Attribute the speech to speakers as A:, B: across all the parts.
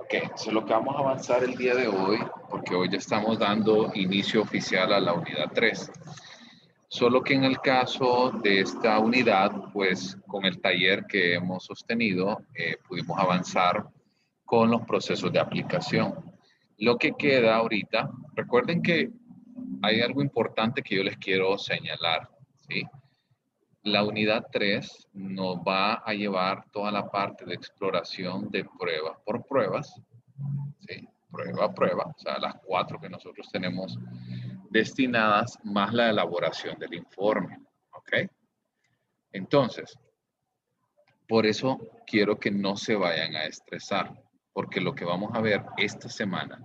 A: Ok, eso es lo que vamos a avanzar el día de hoy, porque hoy ya estamos dando inicio oficial a la unidad 3. Solo que en el caso de esta unidad, pues con el taller que hemos sostenido, pudimos avanzar con los procesos de aplicación. Lo que queda ahorita, recuerden que hay algo importante que yo les quiero señalar, ¿sí? La unidad 3 nos va a llevar toda la parte de exploración de pruebas por pruebas, ¿sí? Prueba a prueba, o sea, las 4 que nosotros tenemos destinadas, más la elaboración del informe, ¿ok? Entonces, por eso quiero que no se vayan a estresar, porque lo que vamos a ver esta semana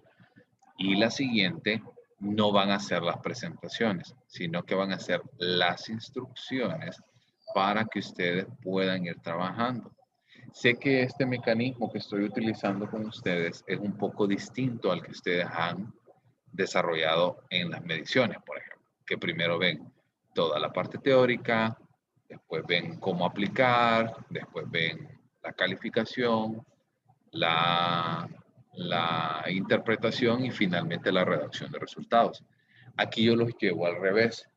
A: y la siguiente no van a ser las presentaciones, sino que van a ser las instrucciones para que ustedes puedan ir trabajando. Sé que este mecanismo que estoy utilizando con ustedes es un poco distinto al que ustedes han desarrollado en las mediciones, por ejemplo, que primero ven toda la parte teórica, después ven cómo aplicar, después ven la calificación, la, la interpretación y finalmente la redacción de resultados. Aquí yo los llevo al revés.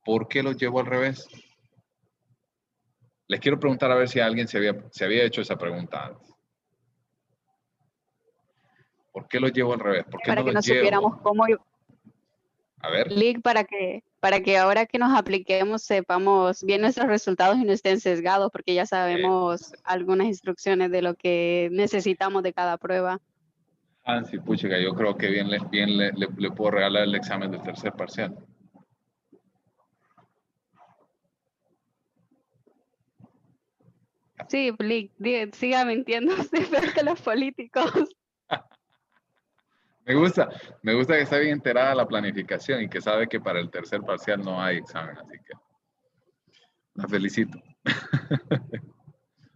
A: ¿Por qué los llevo al revés? Les quiero preguntar a ver si alguien se había hecho esa pregunta antes. ¿Por qué los llevo al revés? ¿Por qué no
B: Para que
A: los
B: no supiéramos
A: llevo?
B: cómo
A: A ver.
B: Lick, para que ahora que nos apliquemos sepamos bien nuestros resultados y no estén sesgados, porque ya sabemos algunas instrucciones de lo que necesitamos de cada prueba.
A: Sí, puchica, yo creo que bien le puedo regalar el examen del tercer parcial.
B: Sí, Lick, siga mintiendo, usted peor que los políticos.
A: Me gusta que está bien enterada la planificación y que sabe que para el tercer parcial no hay examen, así que la felicito.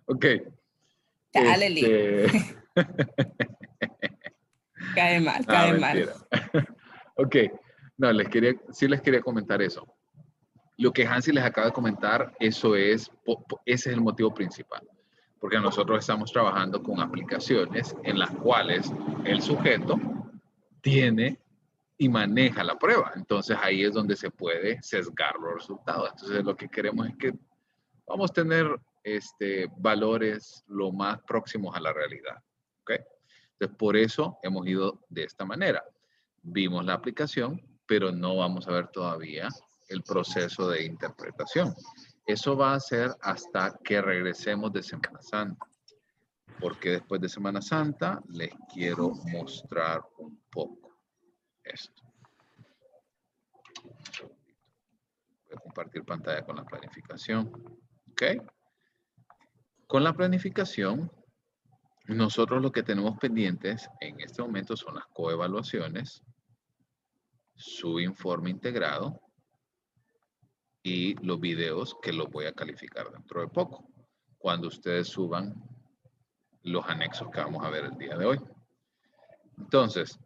A: Ok.
C: Dale, Lick. Cae mal, cae mal.
A: Ok. No, sí les quería comentar eso. Lo que Hansi les acaba de comentar, ese es el motivo principal. Porque nosotros estamos trabajando con aplicaciones en las cuales el sujeto tiene y maneja la prueba. Entonces ahí es donde se puede sesgar los resultados. Entonces lo que queremos es que vamos a tener valores lo más próximos a la realidad. ¿Okay? Entonces por eso hemos ido de esta manera. Vimos la aplicación, pero no vamos a ver todavía el proceso de interpretación. Eso va a ser hasta que regresemos de Semana Santa. Porque después de Semana Santa les quiero mostrar un poco esto. Voy a compartir pantalla con la planificación. ¿Ok? Con la planificación, nosotros lo que tenemos pendientes en este momento son las coevaluaciones, su informe integrado y los videos que los voy a calificar dentro de poco, cuando ustedes suban los anexos que vamos a ver el día de hoy. Entonces,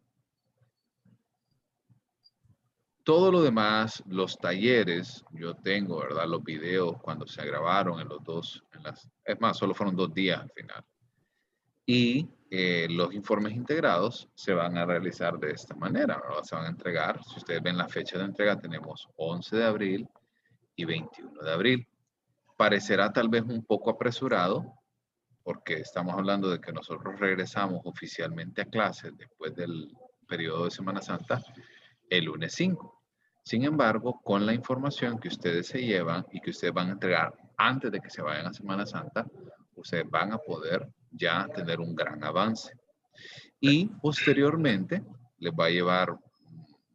A: todo lo demás, los talleres, yo tengo, ¿verdad? Los videos cuando se grabaron en los dos, es más, solo fueron 2 días al final. Y los informes integrados se van a realizar de esta manera, ¿verdad? Se van a entregar, si ustedes ven la fecha de entrega, tenemos 11 de abril y 21 de abril. Parecerá tal vez un poco apresurado, porque estamos hablando de que nosotros regresamos oficialmente a clases después del periodo de Semana Santa el lunes 5. Sin embargo, con la información que ustedes se llevan y que ustedes van a entregar antes de que se vayan a Semana Santa, ustedes van a poder ya tener un gran avance. Y posteriormente les va a llevar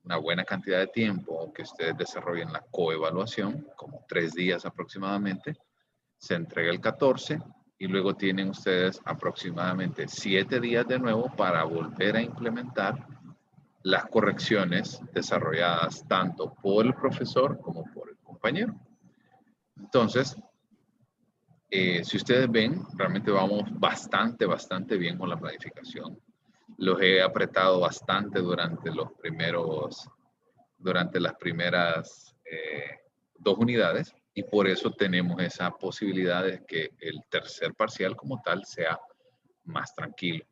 A: una buena cantidad de tiempo que ustedes desarrollen la coevaluación, como 3 días aproximadamente. Se entrega el 14 y luego tienen ustedes aproximadamente 7 días de nuevo para volver a implementar las correcciones desarrolladas tanto por el profesor como por el compañero. Entonces, si ustedes ven, realmente vamos bastante bien con la planificación. Los he apretado bastante durante las primeras 2 unidades y por eso tenemos esa posibilidad de que el tercer parcial como tal sea más tranquilo.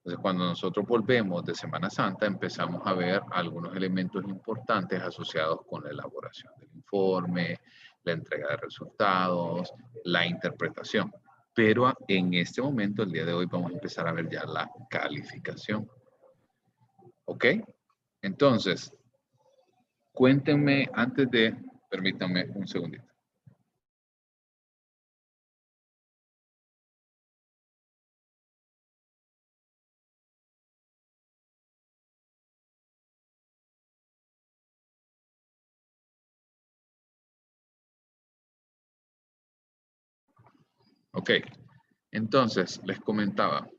A: Entonces, cuando nosotros volvemos de Semana Santa, empezamos a ver algunos elementos importantes asociados con la elaboración del informe, la entrega de resultados, la interpretación. Pero en este momento, el día de hoy, vamos a empezar a ver ya la calificación. ¿Ok? Entonces, cuéntenme antes de, permítanme un segundito. Ok, entonces les comentaba.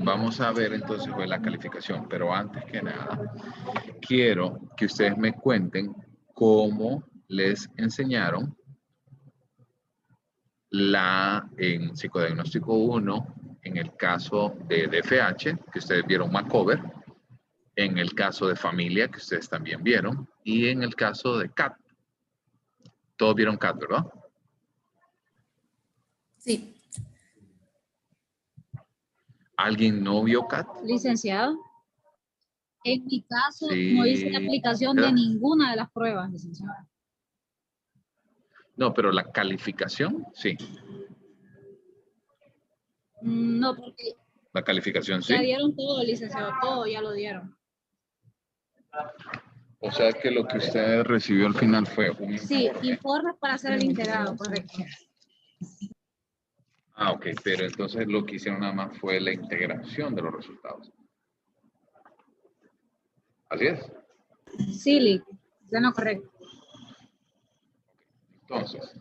A: Vamos a ver entonces hoy la calificación, pero antes que nada, quiero que ustedes me cuenten cómo les enseñaron en psicodiagnóstico 1, en el caso de DFH, que ustedes vieron Macover, en el caso de familia, que ustedes también vieron, y en el caso de CAT. Todos vieron CAT, ¿verdad?
D: Sí.
A: ¿Alguien no vio CAT?
E: Licenciado, en mi caso
A: Sí.
E: no hice la aplicación de ninguna de las pruebas, licenciado.
A: No, pero la calificación, sí.
E: No, porque
A: La calificación, sí.
E: ya dieron todo, licenciado, todo ya lo dieron.
A: O sea que lo que usted recibió al final fue un
E: Sí,
A: informe.
E: informes para hacer el integrado, correcto.
A: Ah, ok, pero entonces lo que hicieron nada más fue la integración de los resultados. ¿Así es?
E: Sí, Lic, ya no correcto.
A: Entonces,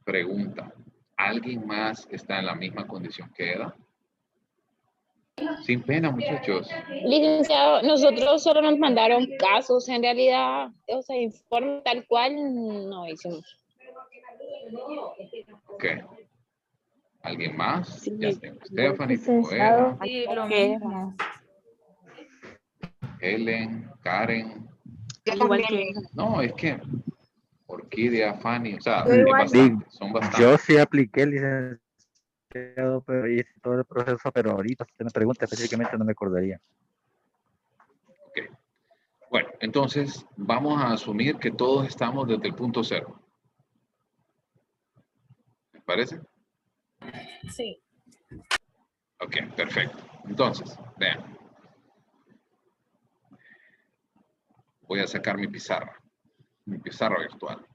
A: pregunta, ¿alguien más está en la misma condición que Eda? Sin pena, muchachos.
F: Licenciado, nosotros solo nos mandaron casos, en realidad, o sea, informe tal cual no hicimos.
A: Ok. ¿Alguien más?
B: Sí,
A: Ya tengo Stephanie,
C: Licenciado,
A: Eda,
C: sí, lo mismo.
A: Helen, Karen.
B: igual que
A: No, es que Orquídea, Fanny, o sea,
E: Yo
A: es
E: igual.
A: bastante, son bastantes.
G: Yo sí apliqué, licenciado, pero hice todo el proceso, pero ahorita si usted me pregunta específicamente no me acordaría.
A: Ok. Bueno, entonces vamos a asumir que todos estamos desde el punto cero. ¿Les parece?
E: Sí.
A: Ok, perfecto. Entonces, vean. Voy a sacar mi pizarra virtual.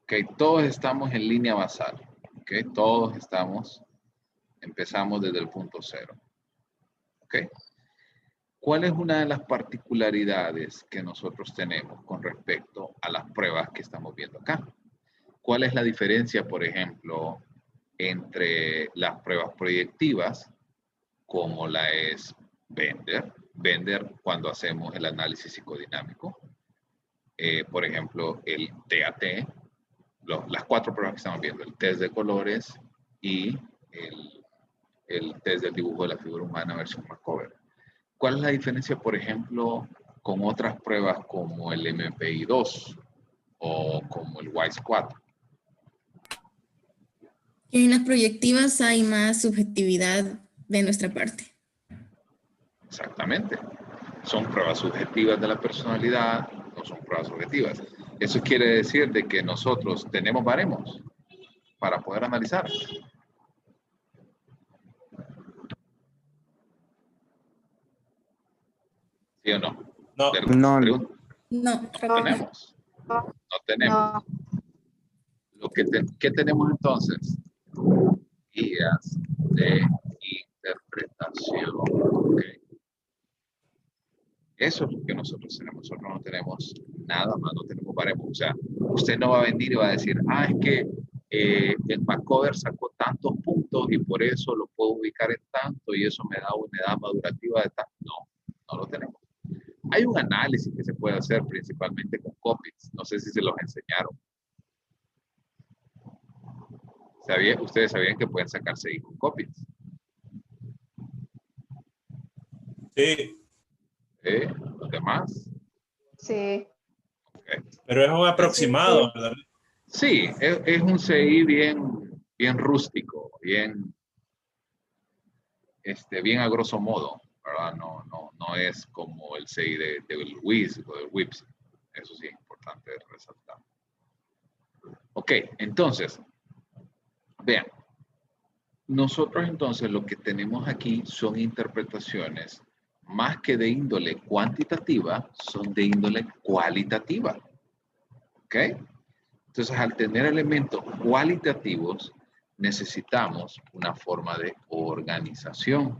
A: Ok, todos estamos en línea basal. Ok, todos empezamos desde el punto cero. Ok. ¿Cuál es una de las particularidades que nosotros tenemos con respecto a las pruebas que estamos viendo acá? ¿Cuál es la diferencia, por ejemplo, entre las pruebas proyectivas, como la es Bender? Bender, cuando hacemos el análisis psicodinámico. Por ejemplo, el TAT, las 4 pruebas que estamos viendo, el test de colores y el test del dibujo de la figura humana versión Macover. ¿Cuál es la diferencia, por ejemplo, con otras pruebas como el MPI-2 o como el WISE-4?
D: En las proyectivas hay más subjetividad de nuestra parte.
A: Exactamente. Son pruebas subjetivas de la personalidad, no son pruebas objetivas. Eso quiere decir de que nosotros tenemos baremos para poder analizar. ¿Sí o no?
G: No.
D: No.
A: No tenemos. No tenemos. ¿Qué tenemos entonces? Guías de interpretación. Okay. Eso es lo que nosotros tenemos. Nosotros no tenemos nada más, no tenemos baremos. O sea, usted no va a venir y va a decir, es que el Macover sacó tantos puntos y por eso lo puedo ubicar en tanto y eso me da una edad madurativa de tanto. No, no lo tenemos. Hay un análisis que se puede hacer principalmente con copies. No sé si se los enseñaron. ¿Ustedes sabían que pueden sacarse ahí con copies?
H: Sí.
A: ¿Los demás?
B: sí.
A: Ok.
H: Pero es un aproximado, ¿verdad?
A: Sí, es un CI bien rústico, bien a grosso modo, ¿verdad? No es como el CI del WIS o del WIPS. Eso sí es importante resaltar. Ok, entonces, vean. Nosotros entonces lo que tenemos aquí son interpretaciones más que de índole cuantitativa, son de índole cualitativa. ¿Ok? Entonces, al tener elementos cualitativos, necesitamos una forma de organización.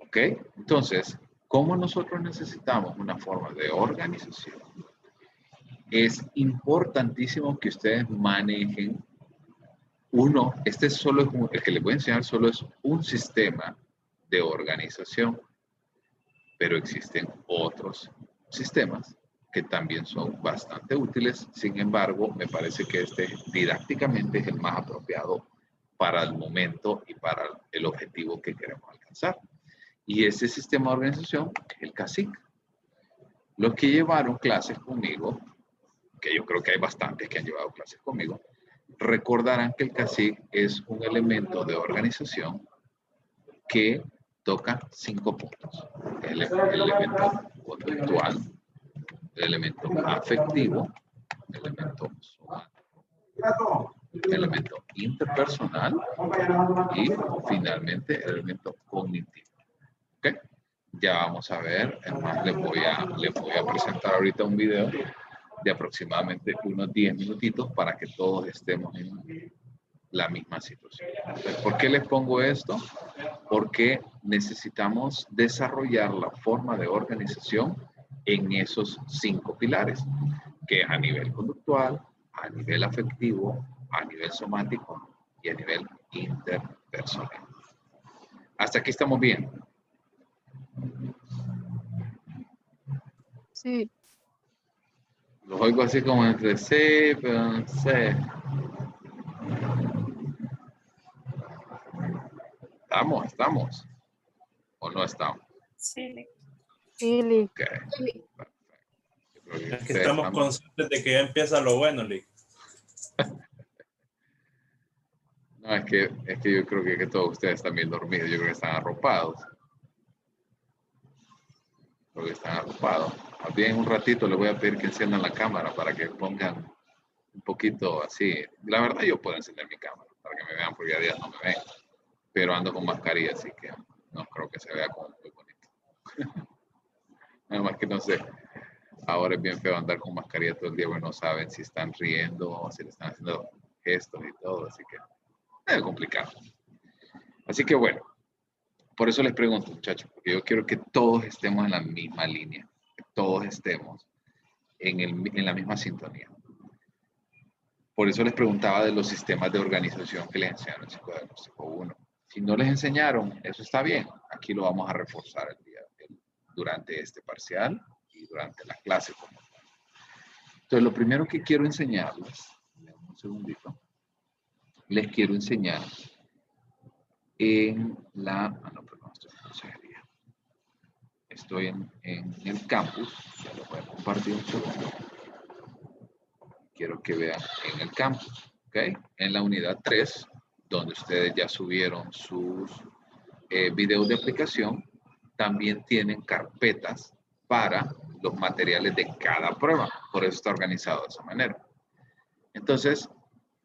A: ¿Ok? Entonces, ¿cómo nosotros necesitamos una forma de organización? Es importantísimo que ustedes manejen solo es el que les voy a enseñar solo es un sistema de organización, pero existen otros sistemas que también son bastante útiles. Sin embargo, me parece que didácticamente es el más apropiado para el momento y para el objetivo que queremos alcanzar. Y ese sistema de organización es el CASIC. Los que llevaron clases conmigo, que yo creo que hay bastantes que han llevado clases conmigo, recordarán que el CASIC es un elemento de organización que toca 5 puntos. El elemento conductual, el elemento afectivo, el elemento somático, el elemento interpersonal y finalmente el elemento cognitivo. ¿Okay? Ya vamos a ver, además les voy a presentar ahorita un video de aproximadamente unos 10 minutitos para que todos estemos en la misma situación. ¿Por qué les pongo esto? Porque necesitamos desarrollar la forma de organización en esos 5 pilares, que es a nivel conductual, a nivel afectivo, a nivel somático y a nivel interpersonal. Hasta aquí estamos bien.
B: Sí.
A: Los oigo así como entre sí, pero no sé. ¿Estamos? ¿O no estamos?
C: Sí.
B: Sí.
A: Ok.
H: Es que estamos conscientes de que ya empieza lo bueno, Lee.
A: No, es que yo creo que todos ustedes están bien dormidos. Yo creo que están arropados. Más bien un ratito les voy a pedir que enciendan la cámara para que pongan un poquito así. La verdad yo puedo encender mi cámara para que me vean porque a días no me ven. Pero ando con mascarilla, así que no creo que se vea como muy bonito. Nada más que no sé. Ahora es bien feo andar con mascarilla todo el día, porque no saben si están riendo o si le están haciendo gestos y todo, así que es complicado. Así que bueno, por eso les pregunto, muchachos, porque yo quiero que todos estemos en la misma línea, que todos estemos en la misma sintonía. Por eso les preguntaba de los sistemas de organización que les enseñaron en Psicodiagnóstico 1. Si no les enseñaron, eso está bien. Aquí lo vamos a reforzar durante este parcial y durante la clase. Entonces, lo primero que quiero enseñarles, un segundito, les quiero enseñar en la... no, perdón, esto es consejería. Estoy en el campus, ya lo voy a compartir un segundo. Quiero que vean en el campus, ¿ok? En la unidad 3, donde ustedes ya subieron sus videos de aplicación, también tienen carpetas para los materiales de cada prueba. Por eso está organizado de esa manera. Entonces,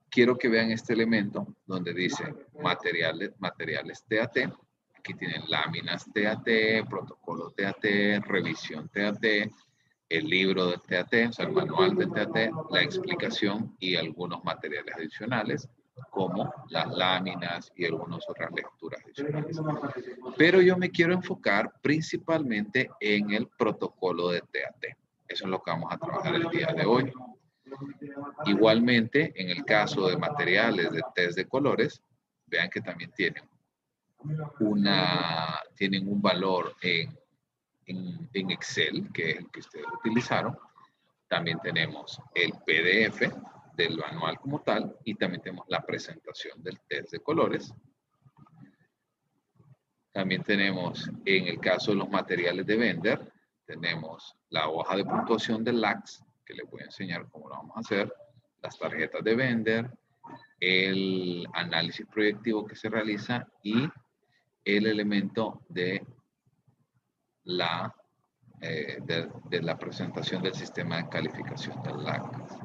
A: quiero que vean este elemento donde dice materiales TAT. Aquí tienen láminas TAT, protocolos TAT, revisión TAT, el libro del TAT, o sea, el manual del TAT, la explicación y algunos materiales adicionales, como las láminas y algunas otras lecturas adicionales. Pero yo me quiero enfocar principalmente en el protocolo de TAT. Eso es lo que vamos a trabajar el día de hoy. Igualmente, en el caso de materiales de test de colores, vean que también tienen un valor en Excel, que es el que ustedes utilizaron. También tenemos el PDF del manual como tal y también tenemos la presentación del test de colores. También tenemos, en el caso de los materiales de Bender, tenemos la hoja de puntuación del LACS, que les voy a enseñar cómo lo vamos a hacer, las tarjetas de Bender, el análisis proyectivo que se realiza y el elemento de la presentación del sistema de calificación del LACS.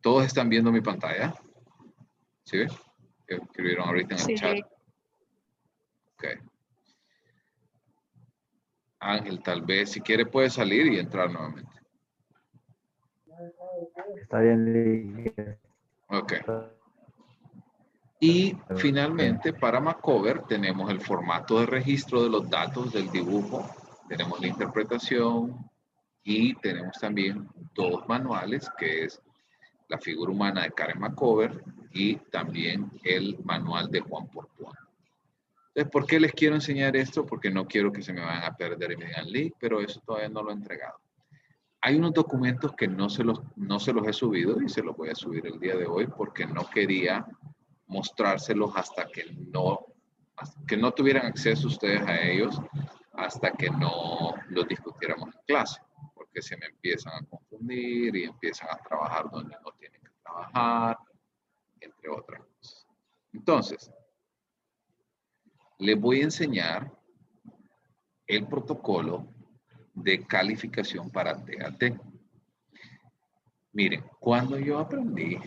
A: ¿Todos están viendo mi pantalla? ¿Sí ven? Que escribieron ahorita en el chat. Ok. Ángel, tal vez, si quiere, puede salir y entrar nuevamente.
G: Está bien.
A: Ok. Y finalmente, para Macover, tenemos el formato de registro de los datos del dibujo, tenemos la interpretación y tenemos también dos manuales, que es la figura humana de Karen Macover y también el manual de Juan Portuán. Entonces, ¿por qué les quiero enseñar esto? Porque no quiero que se me vayan a perder y me digan, Lee, pero eso todavía no lo he entregado. Hay unos documentos que no se los he subido y se los voy a subir el día de hoy porque no quería mostrárselos hasta que no tuvieran acceso ustedes a ellos hasta que no los discutiéramos en clase, porque se me empiezan a confundir y empiezan a trabajar donde no tienen que trabajar, entre otras cosas. Entonces, les voy a enseñar el protocolo de calificación para TAT. Miren, cuando yo aprendí,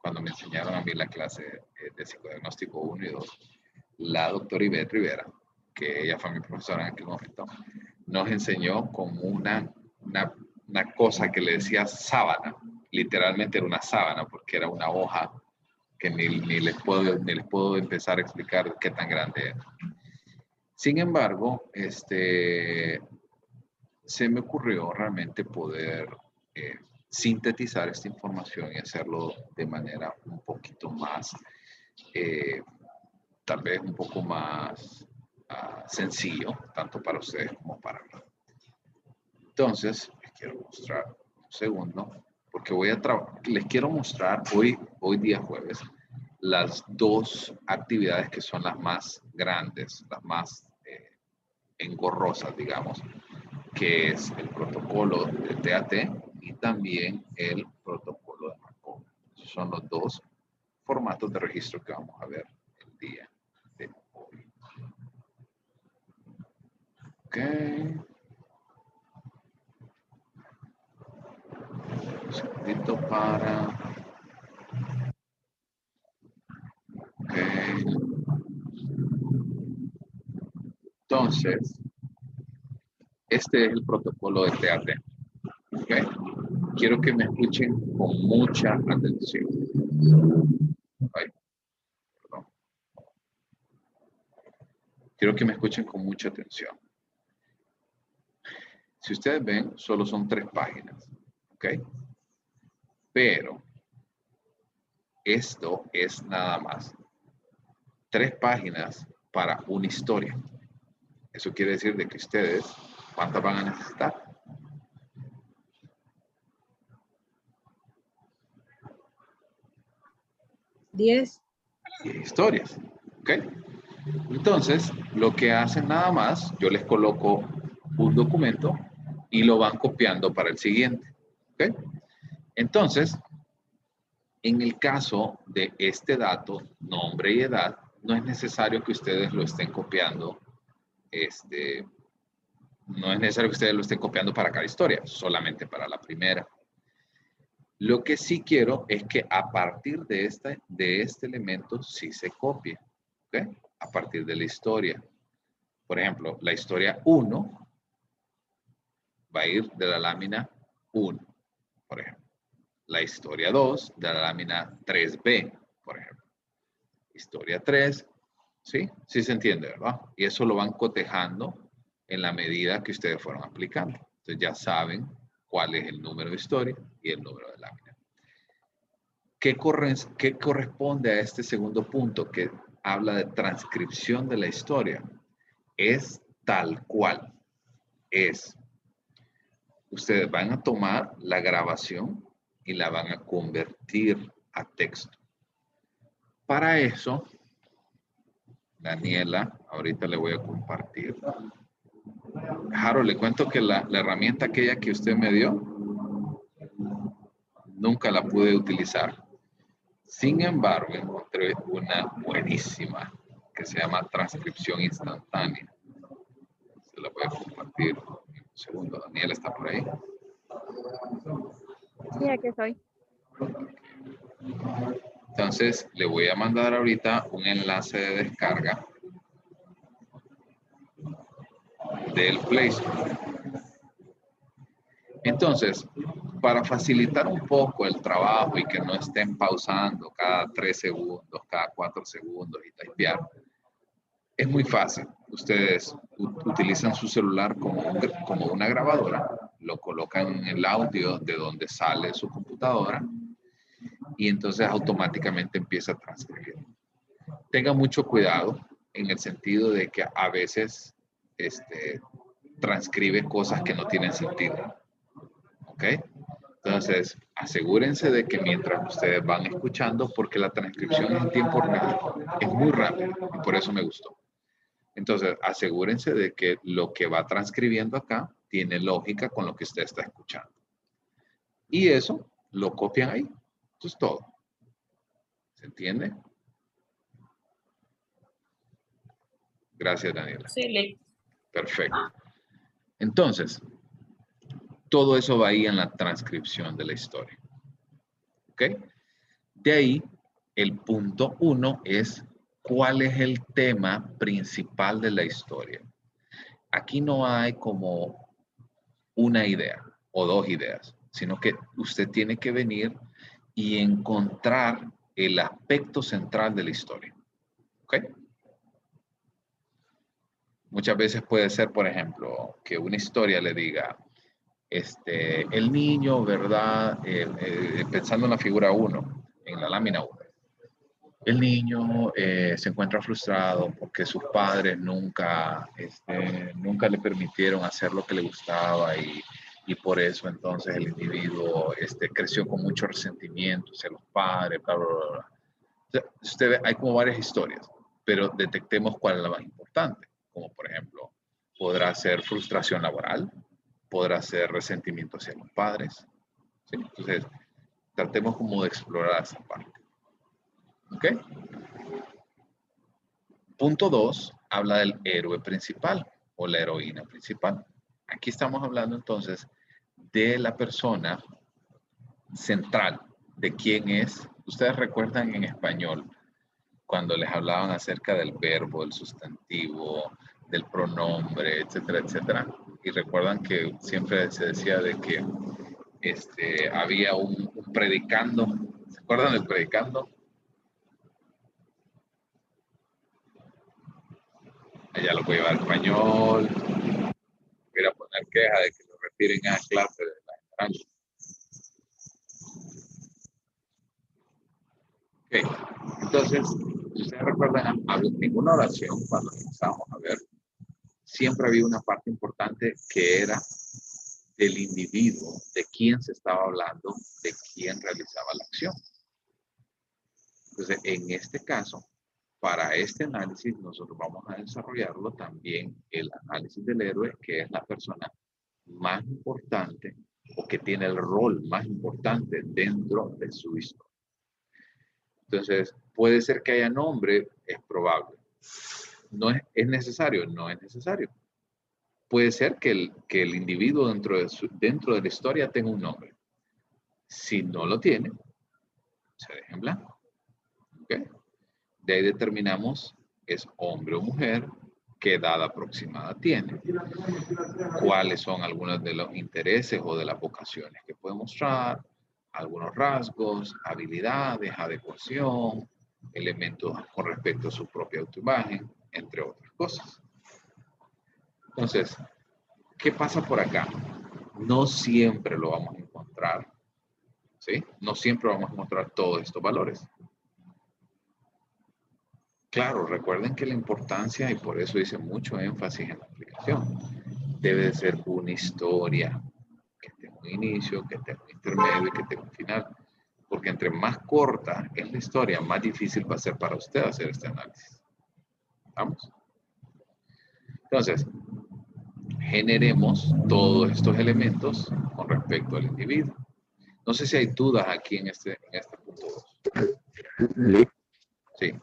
A: cuando me enseñaron a mí la clase de psicodiagnóstico 1 y 2, la doctora Ivette Rivera, que ella fue mi profesora en aquel momento, nos enseñó como una cosa que le decía sábana. Literalmente era una sábana porque era una hoja que ni les puedo empezar a explicar qué tan grande era. Sin embargo, se me ocurrió realmente poder sintetizar esta información y hacerlo de manera un poquito más, tal vez un poco más sencillo, tanto para ustedes como para mí. Entonces, les quiero mostrar un segundo, porque les quiero mostrar hoy día jueves, las dos actividades que son las más grandes, las más engorrosas, digamos, que es el protocolo de TAT y también el protocolo de Markov. Esos son los dos formatos de registro que vamos a ver el día de hoy. Ok. Un segundito para... Ok. Entonces, este es el protocolo de TAT. Okay. Quiero que me escuchen con mucha atención. Ay, perdón. Quiero que me escuchen con mucha atención. Si ustedes ven, solo son 3 páginas. ¿Ok? Pero esto es nada más 3 páginas para una historia. Eso quiere decir de que ustedes, ¿cuántas van a necesitar?
E: 10
A: historias. ¿Ok? Entonces, lo que hacen nada más, yo les coloco un documento y lo van copiando para el siguiente. ¿Ok? Entonces, en el caso de este dato, nombre y edad, no es necesario que ustedes lo estén copiando. No es necesario que ustedes lo estén copiando para cada historia, solamente para la primera. Lo que sí quiero es que a partir de este elemento sí se copie. ¿Ok? A partir de la historia. Por ejemplo, la historia 1 va a ir de la lámina 1, por ejemplo. La historia 2 de la lámina 3B, por ejemplo. Historia 3, ¿sí? Sí se entiende, ¿verdad? Y eso lo van cotejando en la medida que ustedes fueron aplicando. Entonces ya saben cuál es el número de historia y el número de lámina. ¿Qué corresponde a este segundo punto que habla de transcripción de la historia? Es tal cual. Ustedes van a tomar la grabación y la van a convertir a texto. Para eso, Daniela, ahorita le voy a compartir. Harold, le cuento que la herramienta aquella que usted me dio, nunca la pude utilizar. Sin embargo, encontré una buenísima que se llama transcripción instantánea. Se la voy a compartir en un segundo. Daniela está por ahí.
F: Sí, aquí estoy.
A: Entonces, le voy a mandar ahorita un enlace de descarga del Play Store. Entonces, para facilitar un poco el trabajo y que no estén pausando cada 3 segundos, cada 4 segundos y typear, es muy fácil. Ustedes utilizan su celular como una grabadora, lo colocan en el audio de donde sale su computadora y entonces automáticamente empieza a transcribir. Tenga mucho cuidado en el sentido de que a veces transcribe cosas que no tienen sentido. ¿Ok? Entonces, asegúrense de que mientras ustedes van escuchando, porque la transcripción es en tiempo real, es muy rápido y por eso me gustó. Entonces, asegúrense de que lo que va transcribiendo acá tiene lógica con lo que usted está escuchando. Y eso lo copian ahí. Eso es todo. ¿Se entiende? Gracias, Daniela.
C: Sí,
A: Perfecto. Entonces, todo eso va ahí en la transcripción de la historia. ¿Ok? De ahí, el punto 1 es cuál es el tema principal de la historia. Aquí no hay como una idea o 2 ideas, sino que usted tiene que venir y encontrar el aspecto central de la historia. ¿Ok? Muchas veces puede ser, por ejemplo, que una historia le diga, el niño, ¿verdad? Pensando en la figura 1, en la lámina 1. El niño se encuentra frustrado porque sus padres nunca le permitieron hacer lo que le gustaba y por eso entonces el individuo creció con mucho resentimiento hacia los padres, bla, bla, bla, bla. O sea, usted ve, hay como varias historias, pero detectemos cuál es la más importante. Como por ejemplo, podrá ser frustración laboral, podrá ser resentimiento hacia los padres. ¿Sí? Entonces, tratemos como de explorar esa parte. ¿Ok? Punto 2, habla del héroe principal o la heroína principal. Aquí estamos hablando entonces de la persona central, de quién es. Ustedes recuerdan en español, cuando les hablaban acerca del verbo, del sustantivo, del pronombre, etcétera, etcétera. Y recuerdan que siempre se decía de que había un predicando. ¿Se acuerdan del predicando? Allá lo voy a llevar al español. Voy a poner queja de que lo retiren a clase de la esperanza. Ok, entonces, si ustedes recuerdan, en una oración, cuando empezamos a ver, siempre había una parte importante que era del individuo, de quién se estaba hablando, de quién realizaba la acción. Entonces, en este caso, para este análisis, nosotros vamos a desarrollarlo también el análisis del héroe, que es la persona más importante o que tiene el rol más importante dentro de su historia. Entonces, puede ser que haya nombre, es probable. No es necesario, no es necesario. Puede ser que el individuo dentro de la historia tenga un nombre. Si no lo tiene, se deja en blanco. ¿Okay? De ahí determinamos es hombre o mujer, qué edad aproximada tiene, cuáles son algunos de los intereses o de las vocaciones que puede mostrar, algunos rasgos, habilidades, adecuación, elementos con respecto a su propia autoimagen, entre otras cosas. Entonces, ¿qué pasa por acá? No siempre lo vamos a encontrar, ¿sí? No siempre vamos a encontrar todos estos valores. Claro, recuerden que la importancia, y por eso hice mucho énfasis en la aplicación, debe de ser una historia que tenga un inicio, que tenga un intermedio y que tenga un final. Porque entre más corta es la historia, más difícil va a ser para usted hacer este análisis. ¿Vamos? Entonces, generemos todos estos elementos con respecto al individuo. No sé si hay dudas aquí en este punto 2. Sí.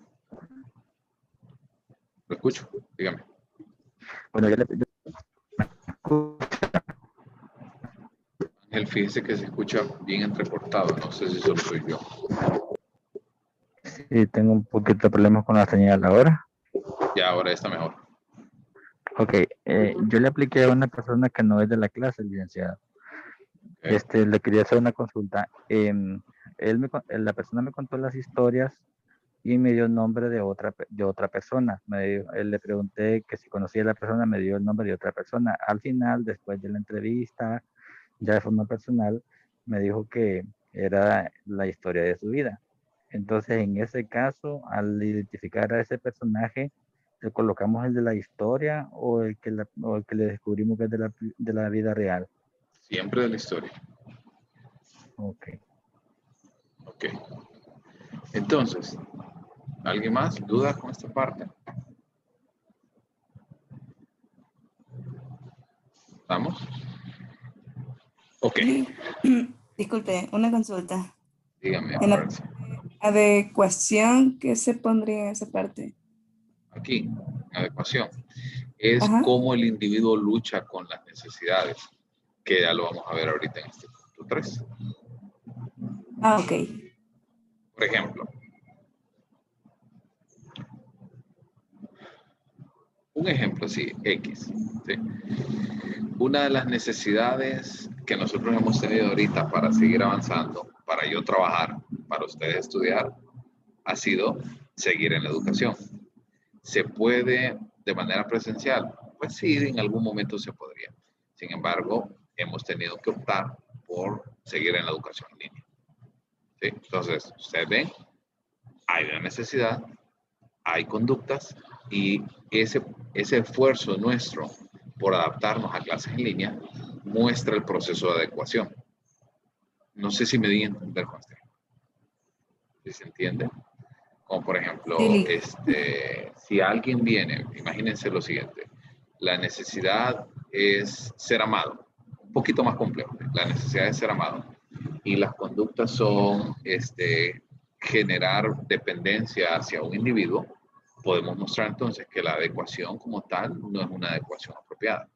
A: Lo escucho, dígame.
G: Bueno,
A: Ángel, fíjese que se escucha bien entrecortado, no sé si solo soy yo.
G: Sí, tengo un poquito de problemas con la señal ahora.
A: Ya, ahora está mejor.
G: Ok, yo le apliqué a una persona que no es de la clase, licenciado.
A: Okay.
G: Le quería hacer una consulta. La persona me contó las historias y me dio el nombre de otra persona. Le pregunté que si conocía a la persona, me dio el nombre de otra persona. Al final, después de la entrevista, ya de forma personal, me dijo que era la historia de su vida. Entonces, en ese caso, al identificar a ese personaje, ¿le colocamos el de la historia o el que le descubrimos que es de la vida real?
A: Siempre de la historia.
G: Ok.
A: Ok. Entonces, ¿alguien más? ¿Dudas con esta parte? ¿Vamos? Ok.
C: Disculpe, una consulta.
A: Dígame.
C: En la adecuación, ¿qué se pondría en esa parte?
A: Aquí, adecuación. Es cómo el individuo lucha con las necesidades, que ya lo vamos a ver ahorita en este punto 3.
C: Ah, ok.
A: Por ejemplo, un ejemplo así, X. ¿Sí? Una de las necesidades que nosotros hemos tenido ahorita para seguir avanzando, para yo trabajar, para ustedes estudiar, ha sido seguir en la educación. ¿Se puede de manera presencial? Pues sí, en algún momento se podría. Sin embargo, hemos tenido que optar por seguir en la educación en línea. ¿Sí? Entonces, ustedes ven, hay una necesidad, hay conductas y ese esfuerzo nuestro por adaptarnos a clases en línea muestra el proceso de adecuación. No sé si me di a entender con esto. ¿Sí se entiende? Como por ejemplo, si alguien viene, imagínense lo siguiente, la necesidad es ser amado, un poquito más complejo, la necesidad es ser amado y las conductas son generar dependencia hacia un individuo, podemos mostrar entonces que la adecuación como tal no es una adecuación apropiada,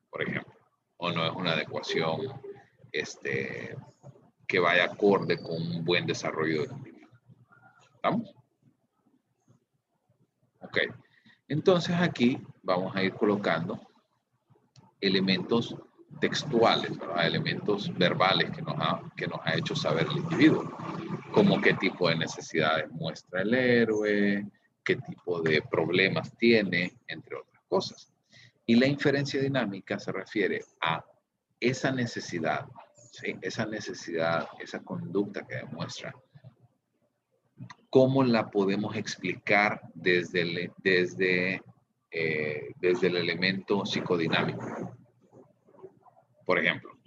A: por ejemplo, o no es una adecuación que vaya acorde con un buen desarrollo del individuo. ¿Estamos? Ok. Entonces aquí vamos a ir colocando elementos textuales, ¿verdad? Elementos verbales que nos ha hecho saber el individuo, como qué tipo de necesidades muestra el héroe, qué tipo de problemas tiene, entre otras cosas. Y la inferencia dinámica se refiere a esa necesidad, ¿sí? Esa necesidad, esa conducta que demuestra. ¿Cómo la podemos explicar desde el elemento psicodinámico? Por ejemplo,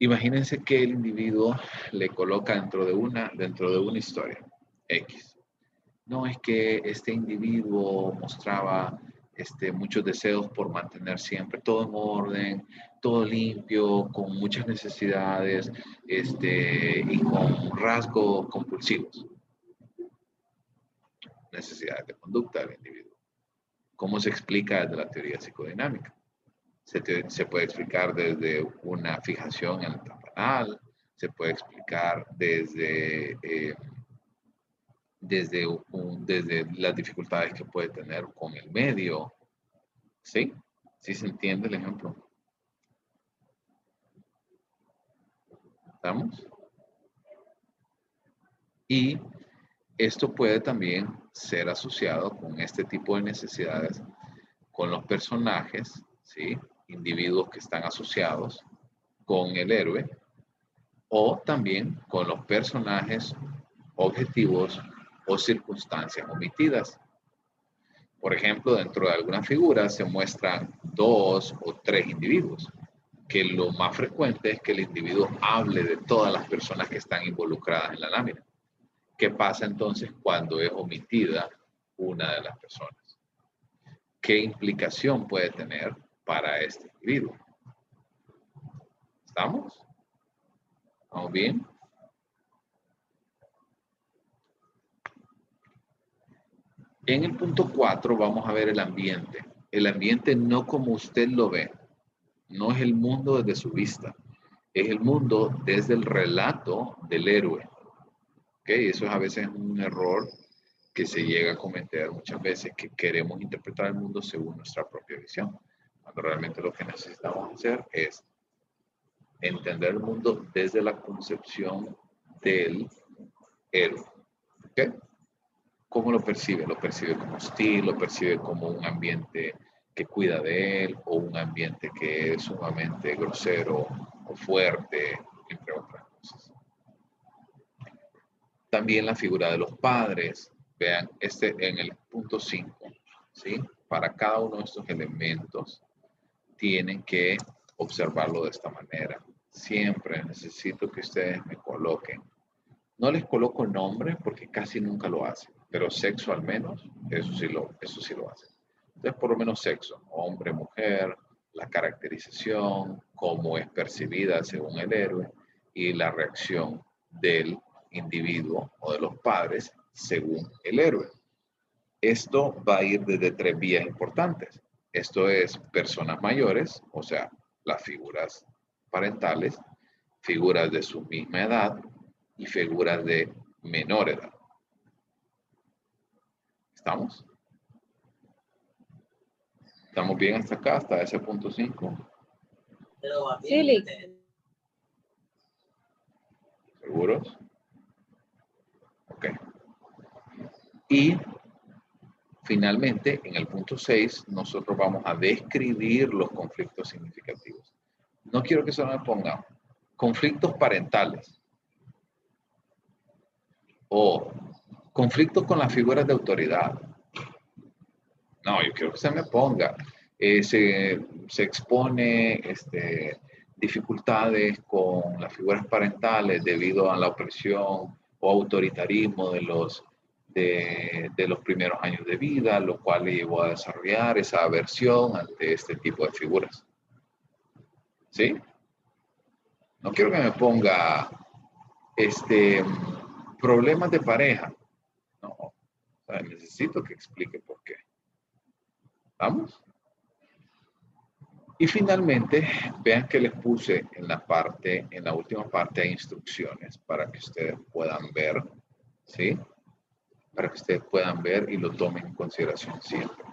A: imagínense que el individuo le coloca dentro de una historia X. No es que este individuo mostraba muchos deseos por mantener siempre todo en orden, todo limpio, con muchas necesidades y con rasgos compulsivos. Necesidades de conducta del individuo. ¿Cómo se explica desde la teoría psicodinámica? Se puede explicar desde una fijación en el temporal, se puede explicar desde las dificultades que puede tener con el medio. ¿Sí? ¿Sí se entiende el ejemplo? ¿Estamos? Y esto puede también ser asociado con este tipo de necesidades con los personajes, ¿sí? Individuos que están asociados con el héroe o también con los personajes objetivos o circunstancias omitidas. Por ejemplo, dentro de alguna figura se muestran 2 o 3 individuos, que lo más frecuente es que el individuo hable de todas las personas que están involucradas en la lámina. ¿Qué pasa entonces cuando es omitida una de las personas. ¿Qué implicación puede tener para este individuo? ¿Estamos? ¿Vamos bien? En el punto 4 vamos a ver el ambiente. El ambiente no como usted lo ve. No es el mundo desde su vista. Es el mundo desde el relato del héroe. ¿Ok? Eso es a veces un error que se llega a cometer muchas veces, que queremos interpretar el mundo según nuestra propia visión. Cuando realmente lo que necesitamos hacer es entender el mundo desde la concepción del héroe. ¿Ok? ¿Cómo lo percibe? Lo percibe como hostil, lo percibe como un ambiente que cuida de él, o un ambiente que es sumamente grosero o fuerte, entre otras cosas. También la figura de los padres. Vean, en el punto 5, ¿sí? Para cada uno de estos elementos tienen que observarlo de esta manera. Siempre necesito que ustedes me coloquen. No les coloco nombres porque casi nunca lo hacen, pero sexo al menos, eso sí lo hacen. Entonces, por lo menos sexo, hombre, mujer, la caracterización, cómo es percibida según el héroe y la reacción del individuo o de los padres según el héroe. Esto va a ir desde 3 vías importantes. Esto es personas mayores, o sea, las figuras parentales, figuras de su misma edad y figuras de menor edad. ¿Estamos? ¿Estamos bien hasta acá, hasta ese punto 5?
E: Sí, Lick.
A: ¿Seguros? Ok. Y finalmente, en el punto 6, nosotros vamos a describir los conflictos significativos. No quiero que solo me pongan conflictos parentales o conflictos con las figuras de autoridad. No, yo quiero que se me ponga. Se expone dificultades con las figuras parentales debido a la opresión o autoritarismo de los primeros años de vida, lo cual le llevó a desarrollar esa aversión ante este tipo de figuras. ¿Sí? No quiero que me ponga problemas de pareja. No, o sea, necesito que explique por qué. ¿Vamos? Y finalmente, vean que les puse en la última parte de instrucciones para que ustedes puedan ver, ¿sí? Para que ustedes puedan ver y lo tomen en consideración siempre.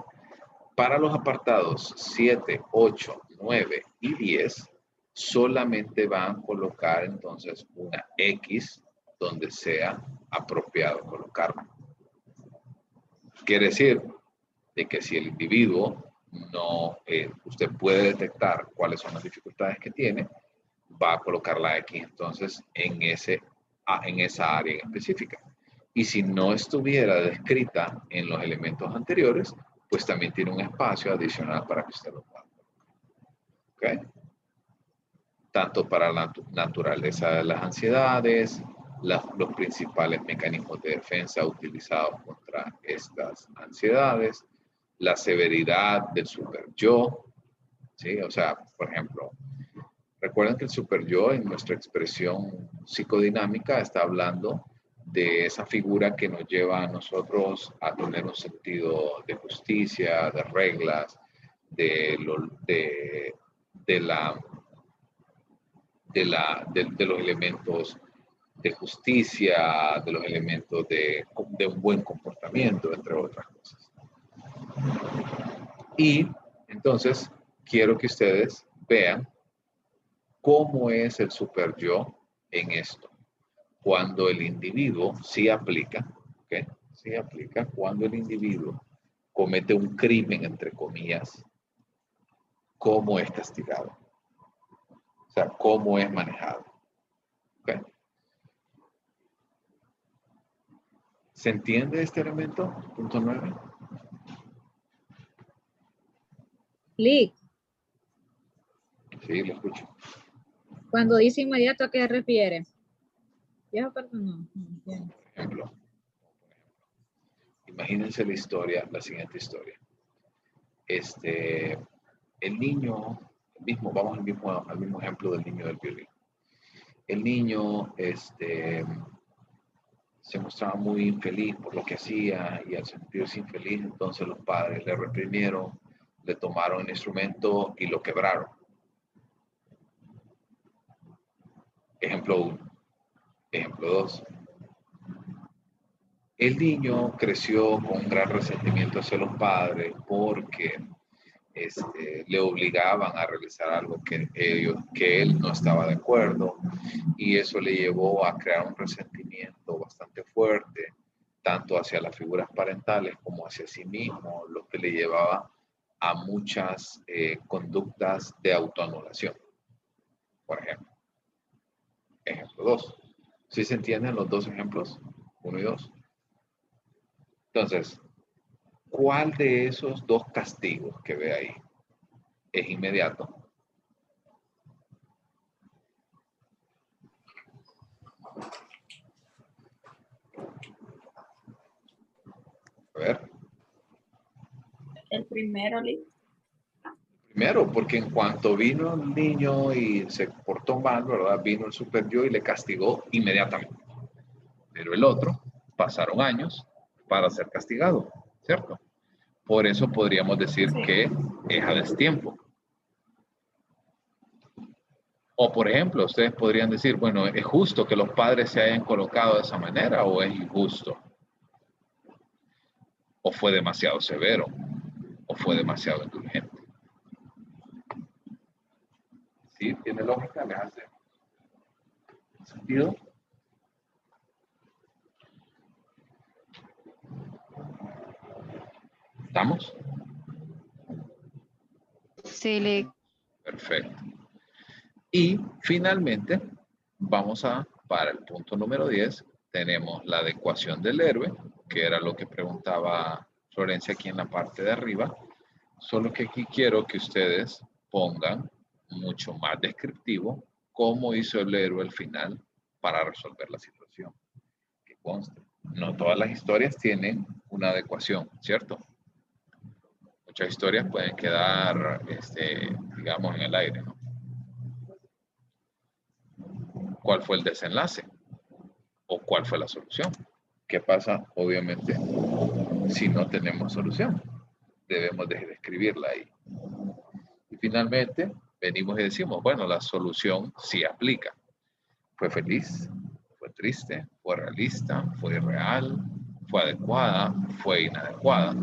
A: Para los apartados 7, 8, 9 y 10, solamente van a colocar entonces una X donde sea apropiado colocarla. Quiere decir de que si el individuo no, usted puede detectar cuáles son las dificultades que tiene, va a colocar la X entonces en esa área en específica. Y si no estuviera descrita en los elementos anteriores, pues también tiene un espacio adicional para que usted lo pueda colocar. ¿Ok? Tanto para la naturaleza de las ansiedades, los principales mecanismos de defensa utilizados contra estas ansiedades, la severidad del super yo, ¿sí? O sea, por ejemplo, recuerden que el super yo en nuestra expresión psicodinámica está hablando de esa figura que nos lleva a nosotros a tener un sentido de justicia, de reglas, de los elementos de justicia, de los elementos de un buen comportamiento, entre otras cosas. Y entonces quiero que ustedes vean cómo es el super yo en esto. Cuando el individuo sí aplica, ¿ok? Sí aplica cuando el individuo comete un crimen, entre comillas, cómo es castigado. O sea, cómo es manejado. ¿Ok? ¿Se entiende este elemento? Punto 9.
E: Lick,
A: Sí, lo escucho.
E: cuando dice inmediato, ¿a qué se refiere? ¿Ya, perdón? No.
A: Por ejemplo, Imagínense la siguiente historia. El niño, vamos al mismo ejemplo del niño del violín. El niño se mostraba muy infeliz por lo que hacía y al sentirse infeliz, entonces los padres le reprimieron, le tomaron el instrumento y lo quebraron. Ejemplo 1. Ejemplo 2. El niño creció con un gran resentimiento hacia los padres porque le obligaban a realizar algo que él no estaba de acuerdo, y eso le llevó a crear un resentimiento bastante fuerte, tanto hacia las figuras parentales como hacia sí mismo, lo que le llevaba a muchas conductas de autoanulación, por ejemplo. Ejemplo 2. ¿Sí se entienden los dos ejemplos? 1 y 2. Entonces, ¿cuál de esos dos castigos que ve ahí es inmediato? A ver.
E: El primero, Lee.
A: Primero, porque en cuanto vino el niño y se portó mal, ¿verdad? Vino el super yo y le castigó inmediatamente. Pero el otro, pasaron años para ser castigado, ¿cierto? Por eso podríamos decir que es a destiempo. O, por ejemplo, ustedes podrían decir, bueno, ¿es justo que los padres se hayan colocado de esa manera o es injusto? ¿O fue demasiado severo? ¿O fue demasiado indulgente? ¿Sí? ¿Tiene lógica? ¿Les hace sentido? ¿Estamos?
B: Sí, Lee.
A: Perfecto. Y finalmente, para el punto número 10, tenemos la adecuación del héroe, que era lo que preguntaba Florencia aquí en la parte de arriba, solo que aquí quiero que ustedes pongan mucho más descriptivo cómo hizo el héroe al final para resolver la situación. Que conste, no todas las historias tienen una adecuación, ¿cierto? Muchas historias pueden quedar, digamos, en el aire, ¿no? ¿Cuál fue el desenlace? ¿O cuál fue la solución? ¿Qué pasa, obviamente, si no tenemos solución? Debemos de describirla ahí. Y finalmente, venimos y decimos, bueno, la solución sí aplica. ¿Fue feliz? ¿Fue triste? ¿Fue realista? ¿Fue irreal? ¿Fue adecuada? ¿Fue inadecuada?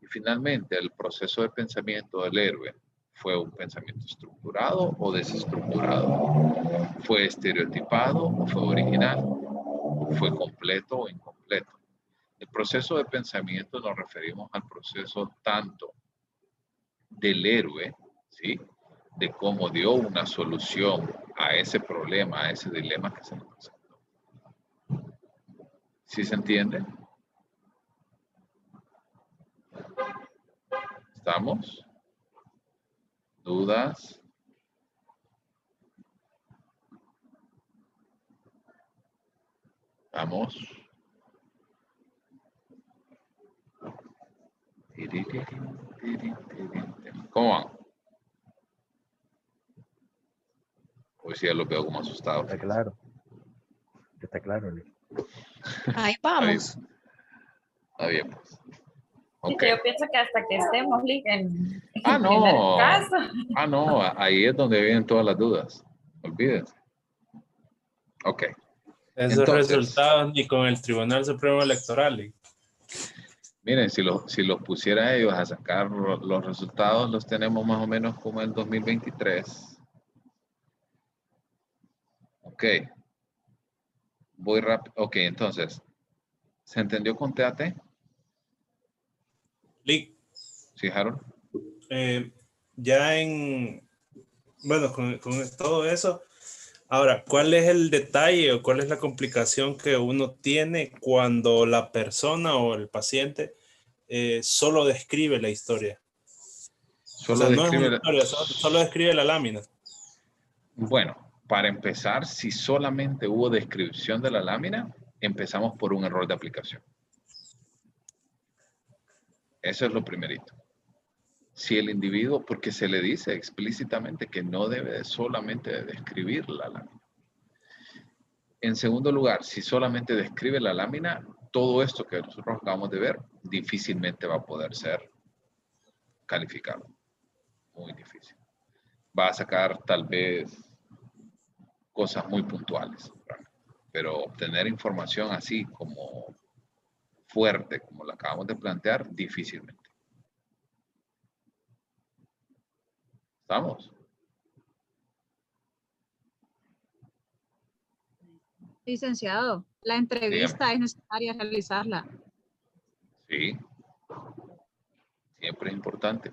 A: Y finalmente, el proceso de pensamiento del héroe, ¿fue un pensamiento estructurado o desestructurado? ¿Fue estereotipado o fue original? ¿Fue completo o incompleto? El proceso de pensamiento nos referimos al proceso tanto del héroe, ¿sí? De cómo dio una solución a ese problema, a ese dilema que se nos presentó. ¿Sí se entiende? ¿Estamos? ¿Dudas? ¿Vamos? ¿Cómo van? Hoy sí ya los veo como asustados.
G: Está claro. Está claro, Lee.
I: Ahí vamos.
A: Está bien, pues.
E: Okay. Yo pienso que hasta que estemos en
A: no.
E: caso.
A: No, ahí es donde vienen todas las dudas. Olvídense. Ok.
H: Esos resultados ni con el Tribunal Supremo Electoral.
A: Miren, si los pusiera ellos a sacar los resultados, los tenemos más o menos como el 2023. Ok. Voy rápido. Ok, entonces, ¿se entendió con TAT?
H: Lick.
A: ¿Sí, Harold?
H: Bueno, con todo eso, ahora, ¿cuál es el detalle o cuál es la complicación que uno tiene cuando la persona o el paciente solo describe la historia?
A: Solo describe
H: solo describe la lámina.
A: Bueno, para empezar, si solamente hubo descripción de la lámina, empezamos por un error de aplicación. Eso es lo primerito. Si el individuo, porque se le dice explícitamente que no debe solamente de describir la lámina. En segundo lugar, si solamente describe la lámina, todo esto que nosotros acabamos de ver difícilmente va a poder ser calificado. Muy difícil. Va a sacar tal vez cosas muy puntuales, pero obtener información así como fuerte, como la acabamos de plantear, difícilmente. ¿Estamos?
E: Licenciado, la entrevista
A: Dígame.
E: es necesaria realizarla.
A: Sí. Siempre es importante.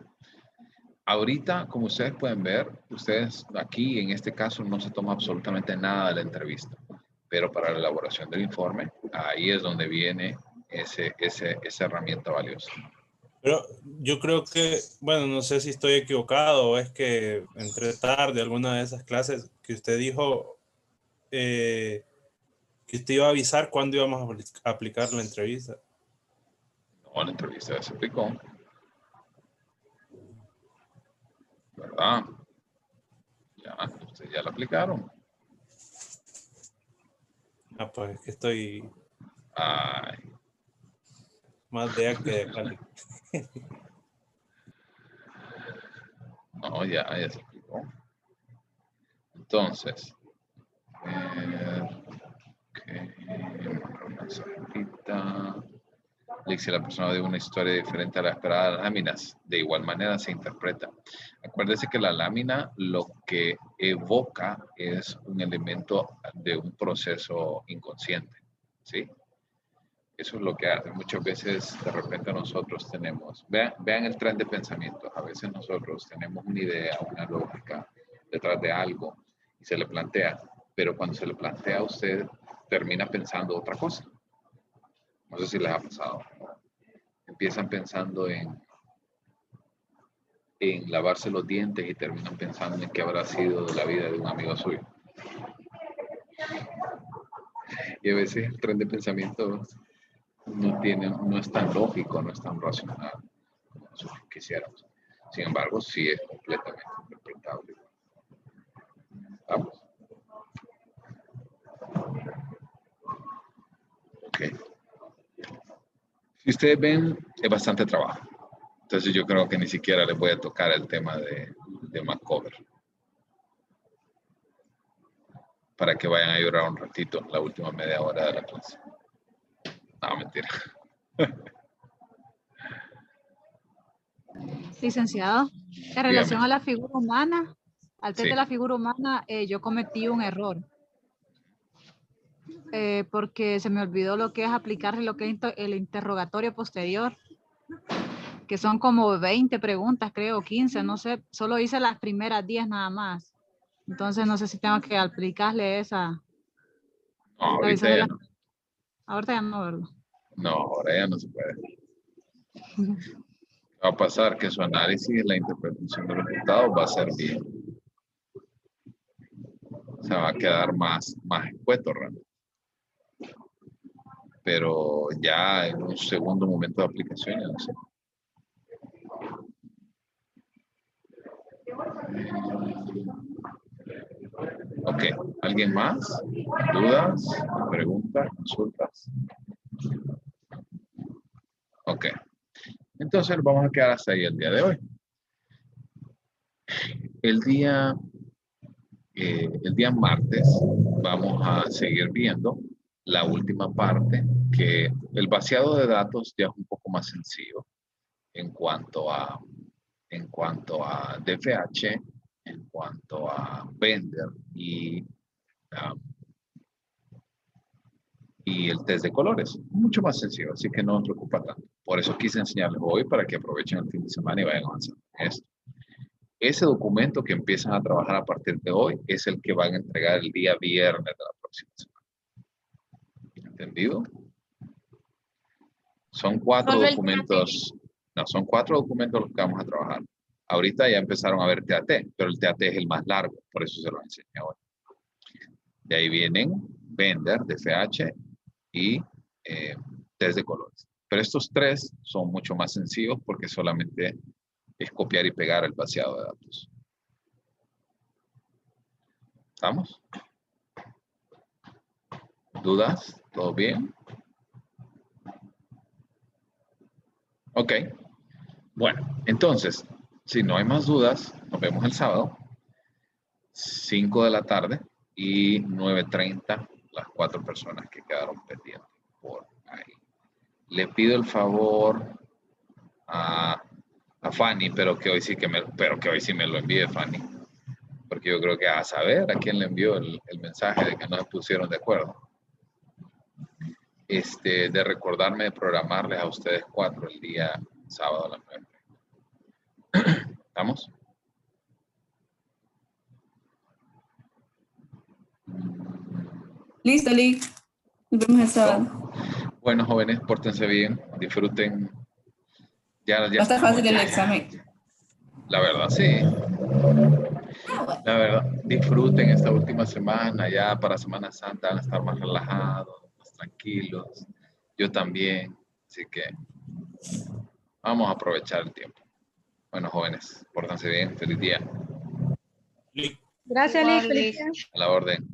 A: Ahorita, como ustedes pueden ver, ustedes aquí en este caso no se toma absolutamente nada de la entrevista, pero para la elaboración del informe, ahí es donde viene esa herramienta valiosa.
H: Pero yo creo que, bueno, no sé si estoy equivocado o es que entré tarde alguna de esas clases que usted dijo que usted iba a avisar cuándo íbamos a aplicar la entrevista.
A: No, la entrevista ya se aplicó. ¿Verdad? Ya, ustedes ya la aplicaron.
H: Ah, pues es que estoy
A: Ay,
H: más de acá que de Cali.
A: no, ya se aplicó. Entonces, una salita. Si la persona de una historia diferente a la esperada de las láminas, de igual manera se interpreta. Acuérdese que la lámina lo que evoca es un elemento de un proceso inconsciente, ¿sí? Eso es lo que hace. Muchas veces, de repente, nosotros tenemos, vean el tren de pensamiento. A veces nosotros tenemos una idea, una lógica detrás de algo y se le plantea, pero cuando se le plantea a usted, termina pensando otra cosa. No sé si les ha pasado. Empiezan pensando en lavarse los dientes y terminan pensando en qué habrá sido de la vida de un amigo suyo. Y a veces el tren de pensamiento no es tan lógico, no es tan racional como nosotros quisiéramos. Sin embargo, sí es completamente interpretable. ¿Vamos? Ok. Si ustedes ven, es bastante trabajo. Entonces yo creo que ni siquiera les voy a tocar el tema de McCover. Para que vayan a llorar un ratito la última media hora de la clase. No, mentira.
E: Licenciado, en relación a la figura humana, al test
A: Sí.
E: de la figura humana, yo cometí un error. Porque se me olvidó lo que es aplicarle lo que es el interrogatorio posterior, que son como 20 preguntas, creo, 15, no sé, solo hice las primeras 10 nada más. Entonces no sé si tengo que aplicarle esa.
A: No, ahorita ya no.
E: Ahorita ya no, ¿verdad?
A: No, ahora ya no se puede. Va a pasar que su análisis y la interpretación de los resultados va a ser bien. Se va a quedar más escueto realmente. Pero ya en un segundo momento de aplicación, ya no sé. Ok, ¿alguien más? ¿Dudas? ¿Preguntas? ¿Consultas? Ok. Entonces vamos a quedar hasta ahí el día de hoy. El día martes vamos a seguir viendo la última parte, que el vaciado de datos ya es un poco más sencillo en cuanto a DFH, en cuanto a Bender y el test de colores. Mucho más sencillo, así que no os preocupa tanto. Por eso quise enseñarles hoy para que aprovechen el fin de semana y vayan avanzando en esto. Ese documento que empiezan a trabajar a partir de hoy es el que van a entregar el día viernes de la próxima semana. ¿Entendido? Son 4 documentos. No, son 4 documentos los que vamos a trabajar. Ahorita ya empezaron a ver TAT, pero el TAT es el más largo, por eso se los enseñé hoy. De ahí vienen Bender, DFH y test de colores. Pero estos 3 son mucho más sencillos porque solamente es copiar y pegar el vaciado de datos. ¿Estamos? ¿Dudas? ¿Todo bien? Ok. Bueno, entonces, si no hay más dudas, nos vemos el sábado, 5 de la tarde y 9:30, las 4 personas que quedaron pendientes por ahí. Le pido el favor a Fanny, pero que hoy sí me lo envíe Fanny, porque yo creo que a saber a quién le envió el mensaje de que no se pusieron de acuerdo. De recordarme de programarles a ustedes 4 el día sábado a las 9. ¿Estamos?
C: Listo, Lick. Nos vemos el sábado.
A: Bueno, jóvenes, pórtense bien, disfruten. Ya
C: Va a estar fácil el examen.
A: La verdad, sí. La verdad, disfruten esta última semana, ya para Semana Santa van a estar más relajados, más tranquilos. Yo también, así que vamos a aprovechar el tiempo. Bueno, jóvenes, pórtense bien, feliz día.
E: Gracias, Lick. Feliz día.
A: A la orden.